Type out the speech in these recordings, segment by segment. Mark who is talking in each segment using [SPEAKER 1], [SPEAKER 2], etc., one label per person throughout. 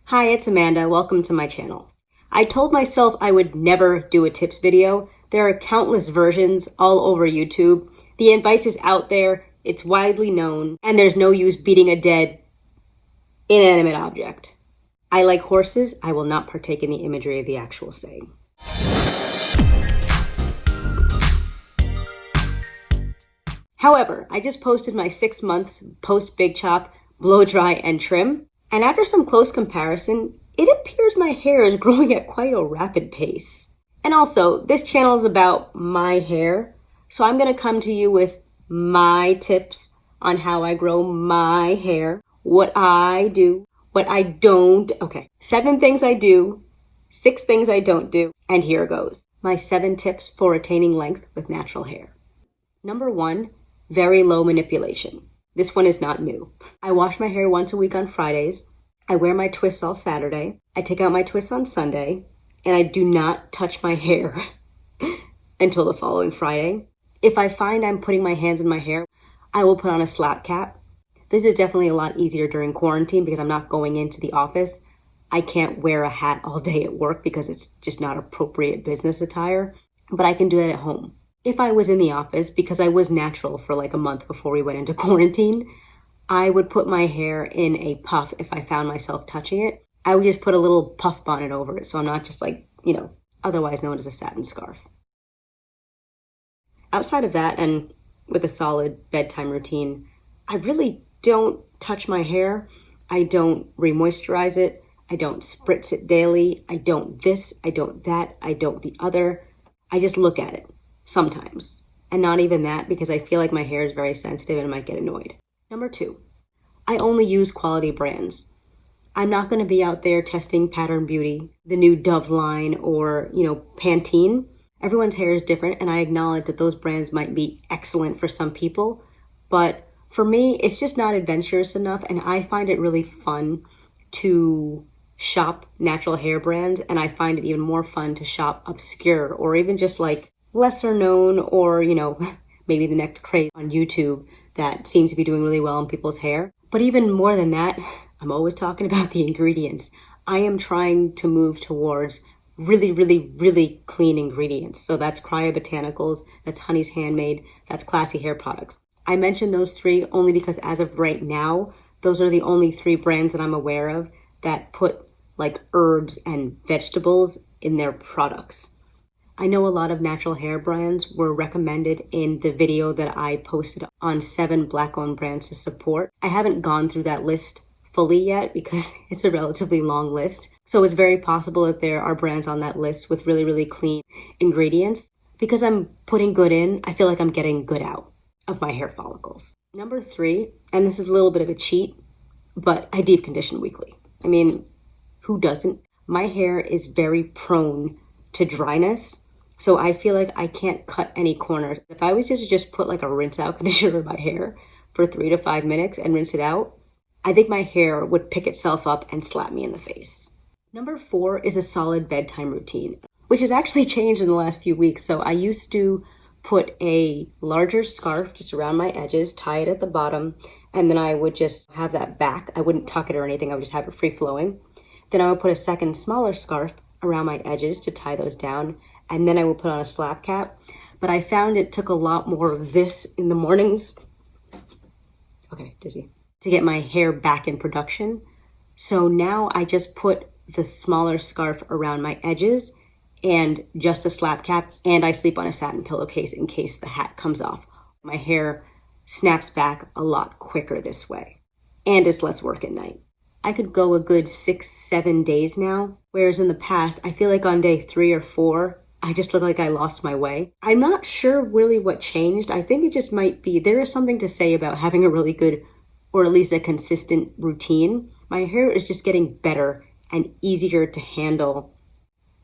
[SPEAKER 1] Hi, it's Amanda. Welcome to my channel. I told myself I would never do a tips video. There are countless versions all over YouTube. The advice is out there, it's widely known, and there's no use beating a dead, inanimate object. I like horses. I will not partake in the imagery of the actual saying. However, I just posted my 6 months post big chop, blow dry, and trim. And after some close comparison, it appears my hair is growing at quite a rapid pace. And also, this channel is about my hair, so I'm going to come to you with my tips on how I grow my hair, what I do, what I don't. Okay, 7 things I do, 6 things I don't do, and here goes. My 7 tips for retaining length with natural hair. Number 1, very low manipulation. This one is not new. I wash my hair once a week on Fridays. I wear my twists all Saturday. I take out my twists on Sunday. And I do not touch my hair until the following Friday. If I find I'm putting my hands in my hair, I will put on a slap cap. This is definitely a lot easier during quarantine because I'm not going into the office. I can't wear a hat all day at work because it's just not appropriate business attire. But I can do that at home. If I was in the office, because I was natural for like a month before we went into quarantine, I would put my hair in a puff if I found myself touching it. I would just put a little puff bonnet over it so I'm not just like, otherwise known as a satin scarf. Outside of that, and with a solid bedtime routine, I really don't touch my hair. I don't re-moisturize it. I don't spritz it daily. I don't this, I don't that, I don't the other. I just look at it. Sometimes. And not even that because I feel like my hair is very sensitive and I might get annoyed. Number 2, I only use quality brands. I'm not going to be out there testing Pattern Beauty, the new Dove line, or, Pantene. Everyone's hair is different and I acknowledge that those brands might be excellent for some people. But for me, it's just not adventurous enough and I find it really fun to shop natural hair brands and I find it even more fun to shop obscure or even just like lesser known or, maybe the next craze on YouTube that seems to be doing really well in people's hair. But even more than that, I'm always talking about the ingredients. I am trying to move towards really, really, really clean ingredients. So that's Cryo Botanicals, that's Honey's Handmade, that's Classy Hair Products. I mentioned those 3 only because as of right now, those are the only 3 brands that I'm aware of that put like herbs and vegetables in their products. I know a lot of natural hair brands were recommended in the video that I posted on 7 Black-owned brands to support. I haven't gone through that list fully yet because it's a relatively long list. So it's very possible that there are brands on that list with really, really clean ingredients. Because I'm putting good in, I feel like I'm getting good out of my hair follicles. Number 3, and this is a little bit of a cheat, but I deep condition weekly. I mean, who doesn't? My hair is very prone to dryness. So I feel like I can't cut any corners. If I was to just put like a rinse out conditioner in my hair for 3 to 5 minutes and rinse it out, I think my hair would pick itself up and slap me in the face. Number 4 is a solid bedtime routine, which has actually changed in the last few weeks. So I used to put a larger scarf just around my edges, tie it at the bottom, and then I would just have that back. I wouldn't tuck it or anything. I would just have it free flowing. Then I would put a second smaller scarf around my edges to tie those down. And then I would put on a slap cap. But I found it took a lot more of this in the mornings. Okay, dizzy. To get my hair back in production. So now I just put the smaller scarf around my edges and just a slap cap. And I sleep on a satin pillowcase in case the hat comes off. My hair snaps back a lot quicker this way. And it's less work at night. I could go a good 6-7 days now. Whereas in the past, I feel like on day 3 or 4, I just look like I lost my way. I'm not sure really what changed. I think it just might be, there is something to say about having a really good, or at least a consistent routine. My hair is just getting better and easier to handle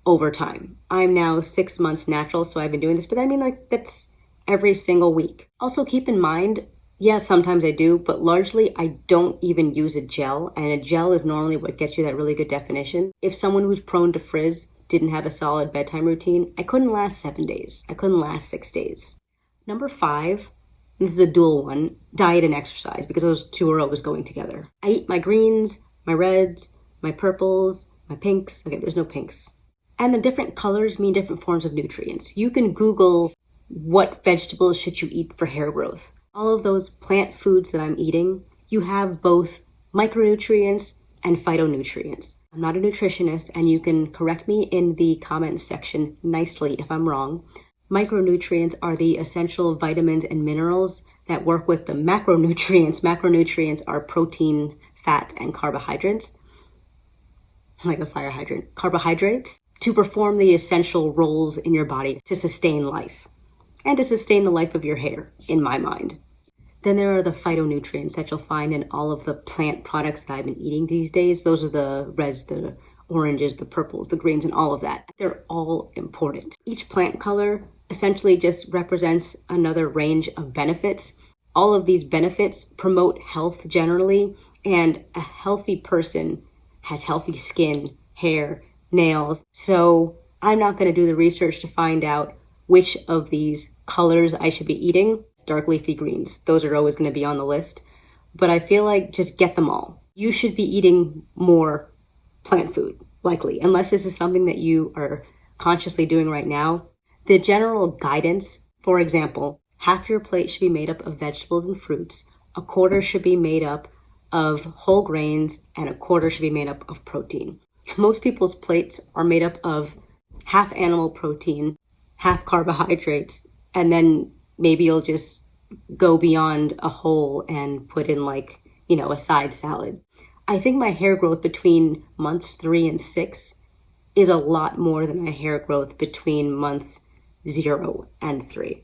[SPEAKER 1] over time. I'm now 6 months natural, so I've been doing this, but I mean like that's every single week. Also keep in mind, yes, sometimes I do, but largely I don't even use a gel, and a gel is normally what gets you that really good definition. If someone who's prone to frizz didn't have a solid bedtime routine, I couldn't last 7 days. I couldn't last 6 days. Number 5, this is a dual one, diet and exercise, because those 2 are always going together. I eat my greens, my reds, my purples, my pinks. Okay, there's no pinks. And the different colors mean different forms of nutrients. You can Google what vegetables should you eat for hair growth. All of those plant foods that I'm eating, you have both micronutrients and phytonutrients. I'm not a nutritionist, and you can correct me in the comment section nicely if I'm wrong. Micronutrients are the essential vitamins and minerals that work with the macronutrients. Macronutrients are protein, fat, and carbohydrates. Like a fire hydrant. Carbohydrates to perform the essential roles in your body to sustain life and to sustain the life of your hair, in my mind. Then there are the phytonutrients that you'll find in all of the plant products that I've been eating these days. Those are the reds, the oranges, the purples, the greens, and all of that. They're all important. Each plant color essentially just represents another range of benefits. All of these benefits promote health generally, and a healthy person has healthy skin, hair, nails. So I'm not going to do the research to find out which of these colors I should be eating. Dark leafy greens, those are always going to be on the list. But I feel like just get them all. You should be eating more plant food, likely, unless this is something that you are consciously doing right now. The general guidance, for example, half your plate should be made up of vegetables and fruits, a quarter should be made up of whole grains, and a quarter should be made up of protein. Most people's plates are made up of half animal protein, half carbohydrates, and then maybe you'll just go beyond a whole and put in a side salad. I think my hair growth between months 3 and 6 is a lot more than my hair growth between months 0 and 3.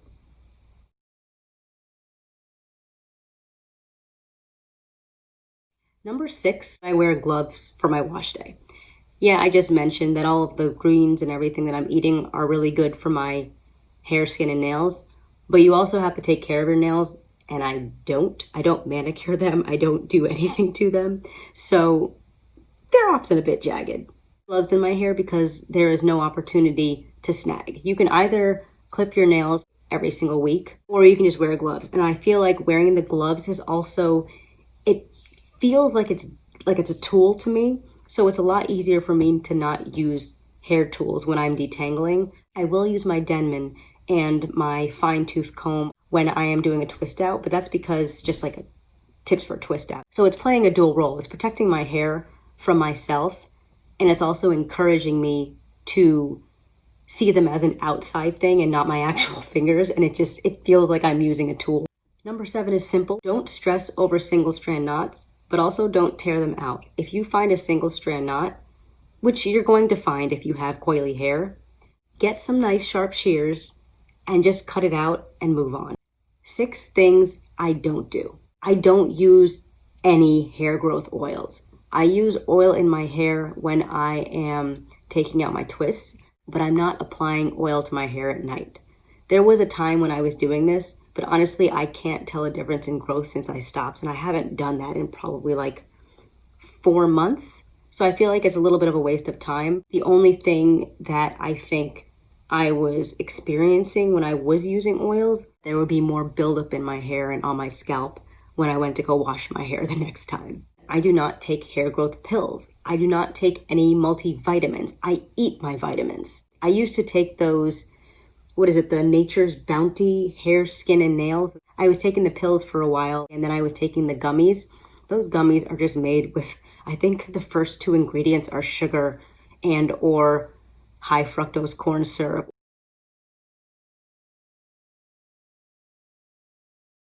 [SPEAKER 1] Number 6, I wear gloves for my wash day. Yeah, I just mentioned that all of the greens and everything that I'm eating are really good for my hair, skin, and nails. But you also have to take care of your nails, and I don't manicure them. I don't do anything to them. So they're often a bit jagged. Gloves in my hair because there is no opportunity to snag. You can either clip your nails every single week, or you can just wear gloves. And I feel like wearing the gloves is also, it feels like it's a tool to me. So it's a lot easier for me to not use hair tools when I'm detangling. I will use my Denman and my fine tooth comb when I am doing a twist out, but that's because just like tips for a twist out. So it's playing a dual role. It's protecting my hair from myself, and it's also encouraging me to see them as an outside thing and not my actual fingers, and it feels like I'm using a tool. Number 7 is simple. Don't stress over single strand knots, but also don't tear them out. If you find a single strand knot, which you're going to find if you have coily hair, get some nice sharp shears and just cut it out and move on. 6 things I don't do. I don't use any hair growth oils. I use oil in my hair when I am taking out my twists, but I'm not applying oil to my hair at night. There was a time when I was doing this, but honestly, I can't tell a difference in growth since I stopped, and I haven't done that in probably 4 months. So I feel like it's a little bit of a waste of time. The only thing that I think I was experiencing when I was using oils, there would be more buildup in my hair and on my scalp when I went to go wash my hair the next time. I do not take hair growth pills. I do not take any multivitamins. I eat my vitamins. I used to take those, the Nature's Bounty hair, skin, and nails. I was taking the pills for a while, and then I was taking the gummies. Those gummies are just made with, I think the first 2 ingredients are sugar and or high fructose corn syrup.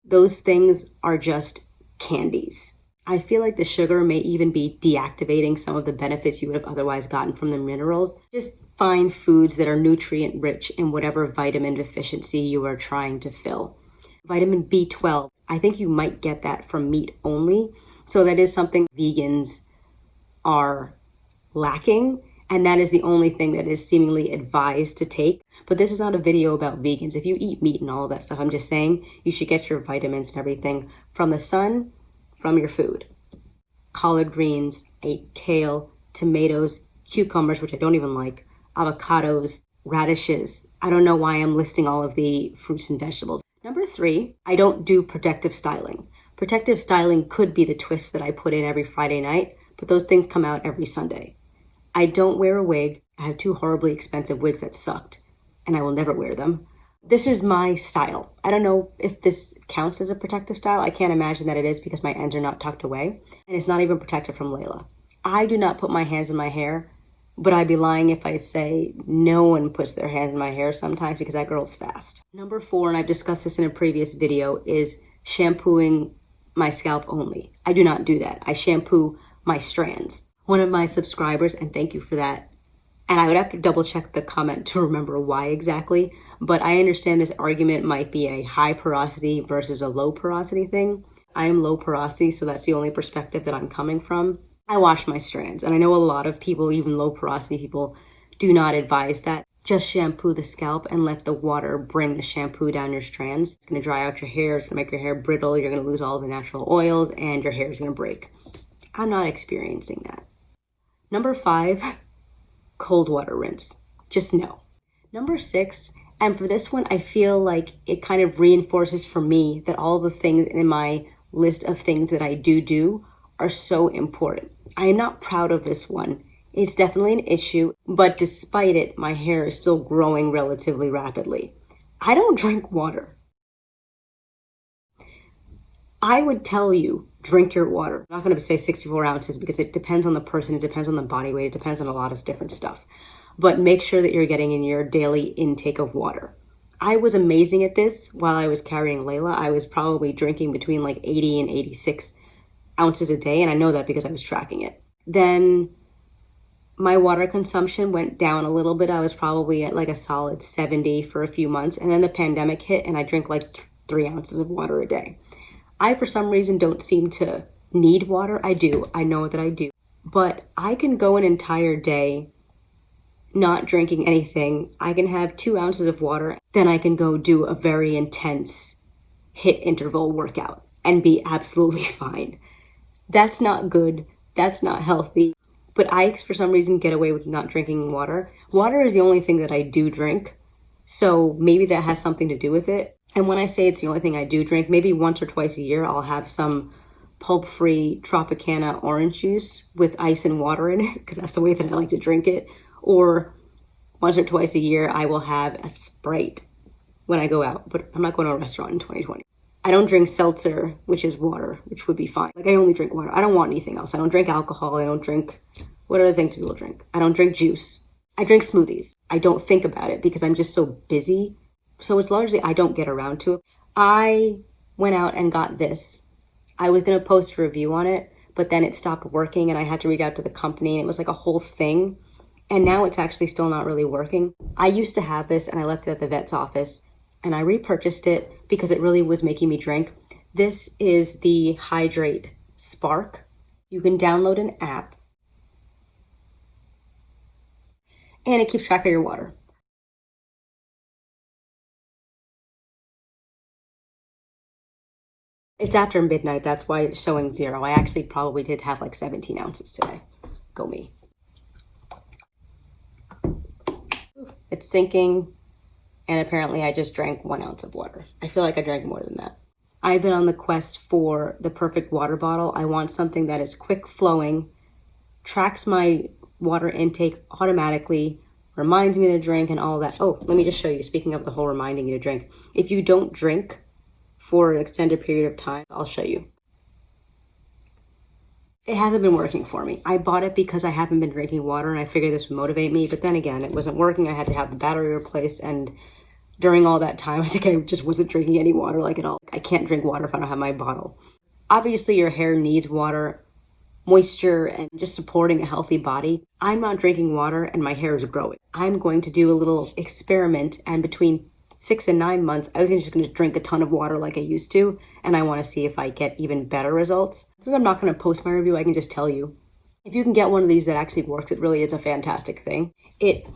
[SPEAKER 1] Those things are just candies. I feel like the sugar may even be deactivating some of the benefits you would have otherwise gotten from the minerals. Just find foods that are nutrient rich in whatever vitamin deficiency you are trying to fill. Vitamin B12, I think you might get that from meat only. So that is something vegans are lacking. And that is the only thing that is seemingly advised to take. But this is not a video about vegans. If you eat meat and all of that stuff, I'm just saying you should get your vitamins and everything from the sun, from your food. Collard greens, kale, tomatoes, cucumbers, which I don't even like, avocados, radishes. I don't know why I'm listing all of the fruits and vegetables. Number 3, I don't do protective styling. Protective styling could be the twist that I put in every Friday night, but those things come out every Sunday. I don't wear a wig. I have 2 horribly expensive wigs that sucked, and I will never wear them. This is my style. I don't know if this counts as a protective style. I can't imagine that it is because my ends are not tucked away, and it's not even protected from Layla. I do not put my hands in my hair, but I'd be lying if I say no one puts their hands in my hair sometimes because that girl's fast. Number 4, and I've discussed this in a previous video, is shampooing my scalp only. I do not do that. I shampoo my strands. One of my subscribers, and thank you for that, and I would have to double check the comment to remember why exactly, but I understand this argument might be a high porosity versus a low porosity thing. I am low porosity, so that's the only perspective that I'm coming from. I wash my strands, and I know a lot of people, even low porosity people, do not advise that. Just shampoo the scalp and let the water bring the shampoo down your strands. It's gonna dry out your hair, it's gonna make your hair brittle, you're gonna lose all the natural oils, and your hair is gonna break. I'm not experiencing that. Number 5, cold water rinse. Just no. Number 6, and for this one, I feel like it kind of reinforces for me that all the things in my list of things that I do are so important. I am not proud of this one. It's definitely an issue, but despite it, my hair is still growing relatively rapidly. I don't drink water. I would tell you, drink your water. I'm not going to say 64 ounces because it depends on the person, it depends on the body weight, it depends on a lot of different stuff. But make sure that you're getting in your daily intake of water. I was amazing at this while I was carrying Layla. I was probably drinking between like 80 and 86 ounces a day, and I know that because I was tracking it. Then my water consumption went down a little bit. I was probably at like a solid 70 for a few months, and then the pandemic hit and I drank like 3 ounces of water a day. I, for some reason, don't seem to need water. I do. I know that I do. But I can go an entire day not drinking anything. I can have 2 ounces of water. Then I can go do a very intense HIIT interval workout and be absolutely fine. That's not good. That's not healthy. But I, for some reason, get away with not drinking water. Water is the only thing that I do drink. So maybe that has something to do with it. And when I say it's the only thing I do drink, maybe once or twice a year, I'll have some pulp-free Tropicana orange juice with ice and water in it, because that's the way that I like to drink it. Or once or twice a year, I will have a Sprite when I go out, but I'm not going to a restaurant in 2020. I don't drink seltzer, which is water, which would be fine. Like, I only drink water. I don't want anything else. I don't drink alcohol. I don't drink, what other things do people drink? I don't drink juice. I drink smoothies. I don't think about it because I'm just so busy. So it's largely, I don't get around to it. I went out and got this. I was going to post a review on it, but then it stopped working and I had to reach out to the company and it was like a whole thing. And now it's actually still not really working. I used to have this and I left it at the vet's office and I repurchased it because it really was making me drink. This is the Hydrate Spark. You can download an app and it keeps track of your water. It's after midnight, that's why it's showing 0. I actually probably did have like 17 ounces today. Go me. It's sinking, and apparently I just drank 1 ounce of water. I feel like I drank more than that. I've been on the quest for the perfect water bottle. I want something that is quick flowing, tracks my water intake automatically, reminds me to drink and all of that. Oh, let me just show you, speaking of the whole reminding you to drink. If you don't drink for an extended period of time, I'll show you. It hasn't been working for me. I bought it because I haven't been drinking water and I figured this would motivate me, but then again, it wasn't working. I had to have the battery replaced, and during all that time, I think I just wasn't drinking any water like at all. I can't drink water if I don't have my bottle. Obviously, your hair needs water, moisture, and just supporting a healthy body. I'm not drinking water and my hair is growing. I'm going to do a little experiment, and between 6 and 9 months, I was just going to drink a ton of water like I used to, and I want to see if I get even better results. Since I'm not going to post my review, I can just tell you. If you can get one of these that actually works, it really is a fantastic thing. It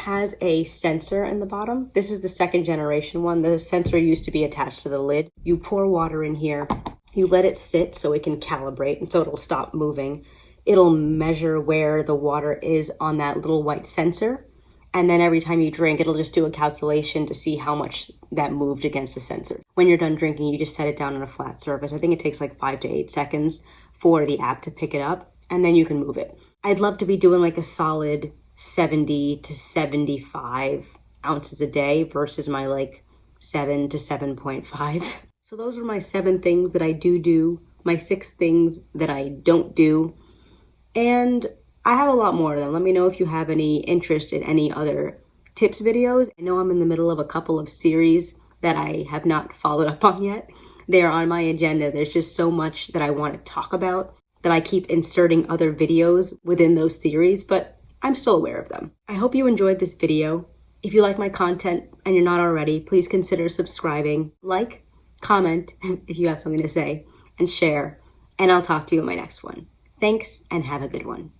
[SPEAKER 1] has a sensor in the bottom. This is the 2nd generation one. The sensor used to be attached to the lid. You pour water in here, you let it sit so it can calibrate, and so it'll stop moving. It'll measure where the water is on that little white sensor. And then every time you drink, it'll just do a calculation to see how much that moved against the sensor. When you're done drinking, you just set it down on a flat surface. I think it takes like 5 to 8 seconds for the app to pick it up. and then you can move it. I'd love to be doing like a solid 70 to 75 ounces a day versus my like 7 to 7.5. So those are my 7 things that I do, my 6 things that I don't do. And I have a lot more of them. Let me know if you have any interest in any other tips videos. I know I'm in the middle of a couple of series that I have not followed up on yet. They're on my agenda. There's just so much that I want to talk about that I keep inserting other videos within those series, but I'm still aware of them. I hope you enjoyed this video. If you like my content and you're not already, please consider subscribing, like, comment if you have something to say, and share. And I'll talk to you in my next one. Thanks, and have a good one.